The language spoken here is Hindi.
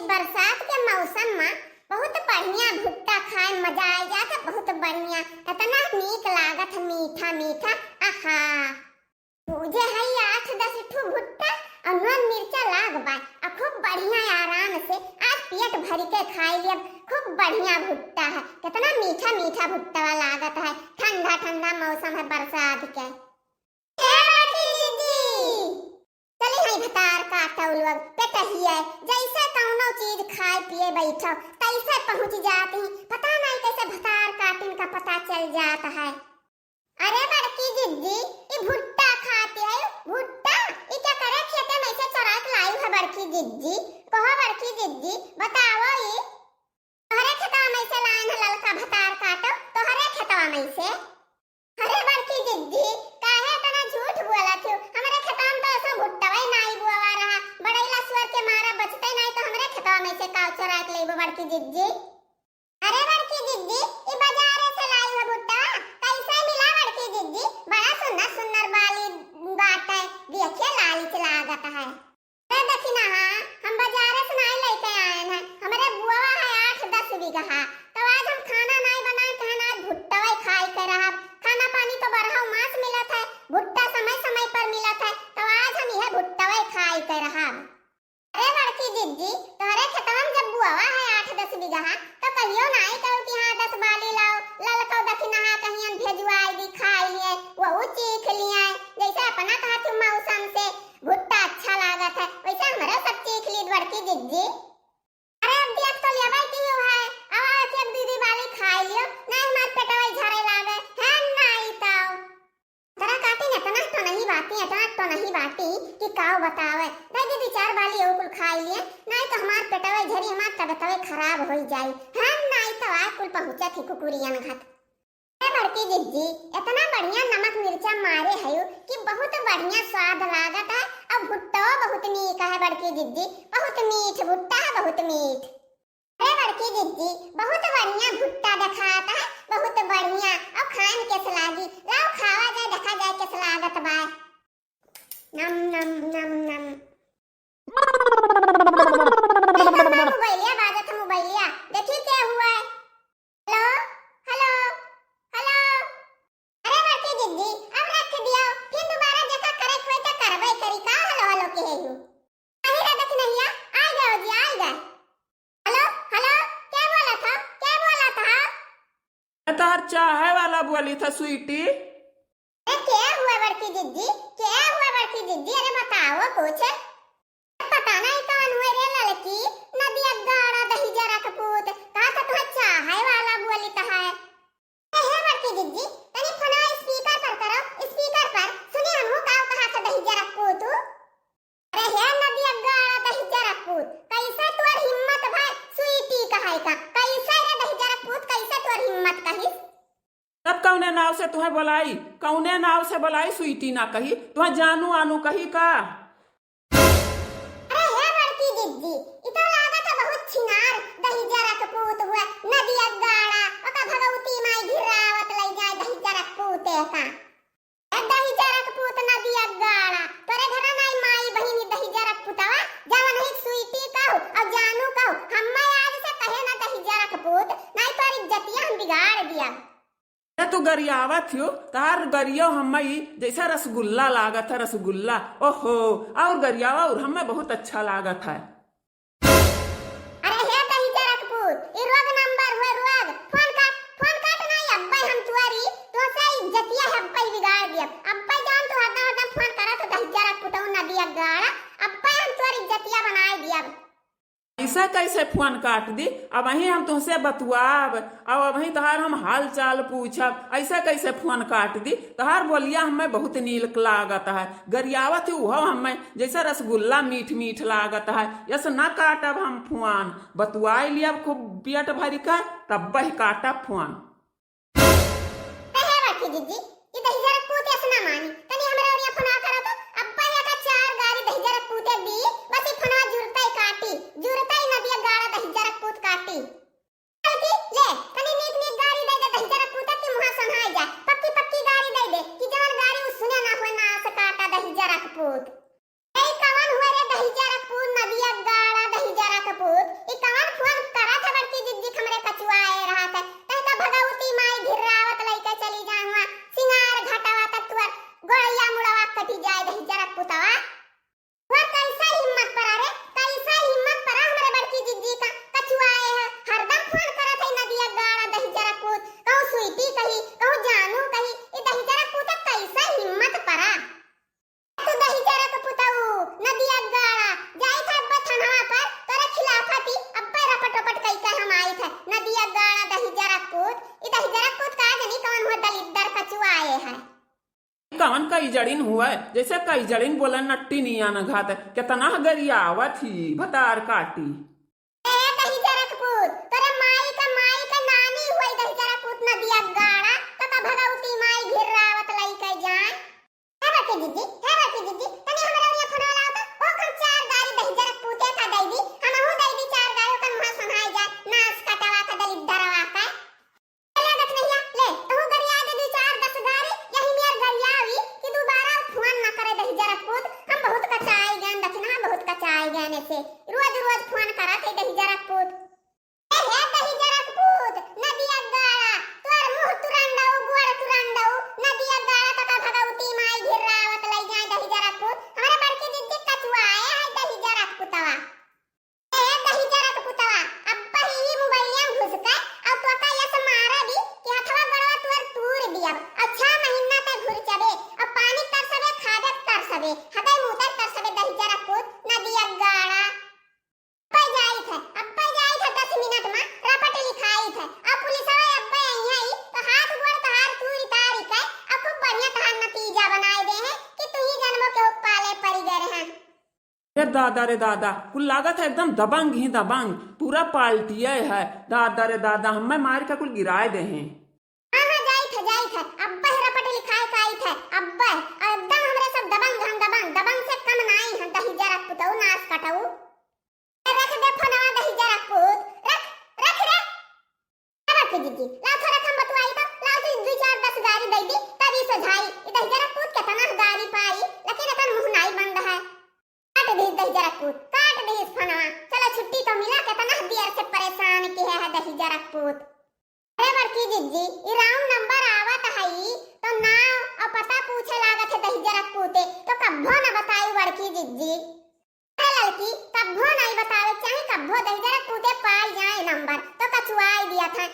बरसात के मौसम में बहुत बढ़िया भुट्टा खाए मजा आ जाता, बहुत बढ़िया, इतना नीक लागत, मीठा मीठा। आहा, मुझे है 8-10 ठो भुट्टा और नून मिर्चा लाग बा, खूब बढ़िया आराम से आज पेट भर के खाई लिया। खूब बढ़िया भुट्टा है, कितना मीठा मीठा भुट्टा लागत है, ठंडा ठंडा मौसम है बरसात के। चली है भतार काटौ लोग पेटहिए, जैसे कौनो चीज खाए पिए बैठो तैसे पहुंच जाती, पता नहीं कैसे भतार काटिन का पता चल जाता है। अरे बड़की दीदी, ये भुट्टा खाते है, भुट्टा ये क्या करे खेते में से चुरा के लाई है बड़की दीदी? कहो बड़की दीदी बताओ, ये तोहरे खेतवा में से लाइन है ललका भतार काटो, तोहरे खेतवा में से? अरे बड़की दीदी काहे इतना झूठ बोलत हो? हमरे खेतवा में तो ऐसा भुट्टा नहीं बुआवा रहा, बड़ैला सुअर के मारा बचते नहीं तो हमरे खेतवा में से काव चुरा के लेबो बड़की दीदी। अरे बड़की दीदी ये बाजारे से लाई है भुट्टा, कैसे मिला बड़की दीदी? बड़ा सुंदर सुंदर बाली बात है, देखिए लालिच लागत है। अरे देखी ना, हम बाजारे से नहीं लेके आए हैं, हमारे बुआ है 8-10 बीघा, तो आज हम खाना नहीं बनाए तो आज भुट्टा खाई के रहा। खाना पानी तो बरहा मास मिलत है, भुट्टा समय समय पर मिलत है, तो आज हम यह भुट्टा खाई के रहा। अरे बड़की दीदी तोहरे खेतवा में जब बुआ है 8-10 बीघा, तो कहियो नहीं कहो कि हाँ 10 बाली लाओ, ललको दखिना कहीं भेजवाई दी खाई लिए, वो चीख लिए, जैसे अपना कहा तुम मौसम से भुट्टा अच्छा लागत है वैसे हमारा सब चीख ली बड़की दीदी। अरे अब देख तो लेबै क्यों है, अब एक दीदी बाली खाई लियो, नहीं हमार पेटवा झरे लागे है नहीं तो तरा काटी न तना तो नहीं बाती, इतना तो नहीं बाती कि काऊ बतावे दे दीदी 4 बाली वो कुल खाई लिए, नहीं तो हमार पेटवा झरी, हमार तबीयत खराब हो जाई है नहीं तो आ कुल पहुंचा थी कुकुरियन घाट। अरे बड़की दीदी इतना बढ़िया नमक मिर्चा मारे है कि बहुत बढ़िया स्वाद लागत है, और भुट्टा बहुत मीठ है बड़की दीदी, बहुत मीठ भुट्टा है, बहुत मीठ। अरे बड़की दीदी बहुत बढ़िया भुट्टा दिखाता है, बहुत बढ़िया, और खान कैसे लागी? लाओ खावा जाए, देखा जाए कैसे लागत बा। नम नम नम नम। मोबाइलिया बाजत है, मोबाइलिया देखी क्या हुआ है? Hello hello hello. अरे बड़की दीदी अब रख दिया, फिर दोबारा जैसा करे कोई तो करबे करी का हेलो हेलो के है यू? नहीं रे देख नहीं आ जाओ जी, आ गए। हेलो हेलो क्या बोला था, क्या बोला था? तार चाय वाला बोली था स्वीटी। क्या हुआ बड़की दीदी, क्या हुआ बड़की दीदी? अरे बताओ कुछ। पता नहीं कौन हुए रे लड़की, नदिया गाड़ा दही जरा कपूत कहा था तुम्हें चाय वाला बोली था है। हे बड़की दीदी तनी फोन स्पीकर पर करो, स्पीकर पर सुनिए हम कहा था दही जरा कपूत। अरे हे नदिया गाड़ा दही जरा कपूत, कैसे तोर हिम्मत भाई स्वीटी कहाई का, कैसे रे दही जरा कपूत, कैसे तोर हिम्मत कही? तब कौने नाव से तुम्हें बुलाई, कौने नाव से बुलाई? स्वीटी ना कही, तुम्हें जानू आनू कही का? अरे हे बड़की दीदी इतो लागत है बहुत छिनार दही जरा कपूत हुआ, नदिया गाड़ा ओका भगवती माई गिरावत लई जाए दही जरा कपूते का। ए दही जरा कपूत नदिया गाड़ा तोरे घर नहीं माई बहिनी दही जरा कपूतवा जवन ही स्वीटी कहू और जानू कहू, हम्मे आज से कहे ना दही जरा कपूत, नहीं तो इज्जतिया हम बिगाड़ दिया। तू गरियावत हो, तार गरियो हम्मई जैसा रसगुल्ला लागत है, रसगुल्ला ओहो, और गरियावा और हमें बहुत अच्छा लागत है। अरे हे दही जरा कपूत ई रोग नंबर हुए रोग, फोन काट नहीं अब्बे हम तुआरी तो से इज्जतिया अब्बे बिगाड़ दिया, अब्बे जान तू हरदम फोन करा तो दही जरा कपूत नदिया गाड़ा, अब्बे हम तुआरी इज्जतिया बनाए दिया। ऐसा कैसे फोन काट दी? अब वहीं हम तुमसे बतुआब, अब वहीं तहार हम हाल चाल पूछब, ऐसा कैसे फोन काट दी? तहार बोलिया हमें बहुत नीक लागत है, गरियावत हो हमें जैसा रसगुल्ला मीठ मीठ लागत है, ऐसा ना काटब हम फोन, बतुआई लिया खूब पेट भरी का तब वही काटब फोन। दीदी ये दही जरा कपूत ऐसा ना मानी, तनी हमरा और फोन करा तो अब्बा या का 4 गाड़ी दही जरा कपूते दी, बस ई फोनवा जुरता ही काटी, जुरता ही नदिया गाड़ा दही जरा कपूत काटी। ले तनी नीक नीक गाड़ी दे दे दही जरा कपूत की मुहा संहाई जाए, पक्की पक्की गाड़ी दे दे कि जवन गाड़ी उ सुने ना होए ना से काटा दही जरा कपूत। ए कवन हुए रे दही जरा कपूत नदिया गाड़ा दही जरा कपूत, कई जड़िन हुआ जैसे कई जड़िन बोला नट्टी निया न घात कितना गरियावत ही भतार काटी। ए दही जरकपुर तोरे माई का नानी हुई दही जरकपुर नदिया गाड़ा तका भगवती माई घिरावत लई के जाए। है बाकी दीदी तने हमरा ये फोन वाला होता ओ कम चार गाड़ी दही जरकपुर का दई दी हमहु दई दी चार गाड़ी का मुहा संभाई जाए नाच कटवा का दली डरवा का ले देख नहीं ले तू गरिया दे दी 4-10 गाड़ी यही मेर गरियावी कि दोबारा फोन न करे दही जरकपुर हम बहुत कचाई गन दखना बहुत कचाई गन से रोज फोन करा थे दही जरकपुर। ए हे दही जरकपुर नदिया गाड़ा तोर मुंह तुरंडऊ गोड़ तुरंडऊ नदिया गाड़ा तका भगवती माई घिरावत लई जाए दही जरकपुर हमारे बड़की दीदी कचुआए है दही जरकपुतवा। ए दही जरकपुतवा अब ही मोबाइलिया घुस के अब तो का ये मारा दी कि हथवा गड़वा तोर तूर दिया अच्छा महीना तक घुर चबे अब पानी तरसबे खादत तरसबे हदै मुदत तरसबे दही जरकपुर नदिया गाड़ा अब जाई था 10 मिनट में रपट लिखाई थे अब पुलिस वाले अब आई है तो हाथ गोड़ तहार तूरी तारी के अब खूब बढ़िया तहार नतीजा बनाए दे हैं कि तू ही जन्मों के पाले पड़ी गए हैं। रे दादा कुल लागत है एकदम दबंग ही दबंग पूरा पाल्टिया है दादा हमें मार का कुल गिराए दे हैं। हां जाई थे अब रपट लिखाई काई थे अब एकदम हमरे सब दबंग से कम नहीं है दही जरकपुतऊ नाच कटऊ रख दे फोनवा दही जरकपुर रख रे रख दीदी ला थोड़ा हम बतवाई तो ला तू 2-4-10 गाड़ी दई दी तभी सुझाई दही जरकपुर कितना गाड़ी पाई लेकिन अपन मुंह नहीं बंद है काट दे दही जरकपुर काट दे इस फोनवा चलो छुट्टी तो मिला कितना देर से परेशान की है दही जरकपुर। अरे बड़की दीदी ई राउंड नंबर आवत है तो नाम और पता पूछे लागत है दही जरकपुर तो कब्बो न बताई बड़की दीदी लड़की कब्बो नहीं बतावे चाहे कब्बो दही जरकपुर पाई जाए नंबर तो कचुआई दिया था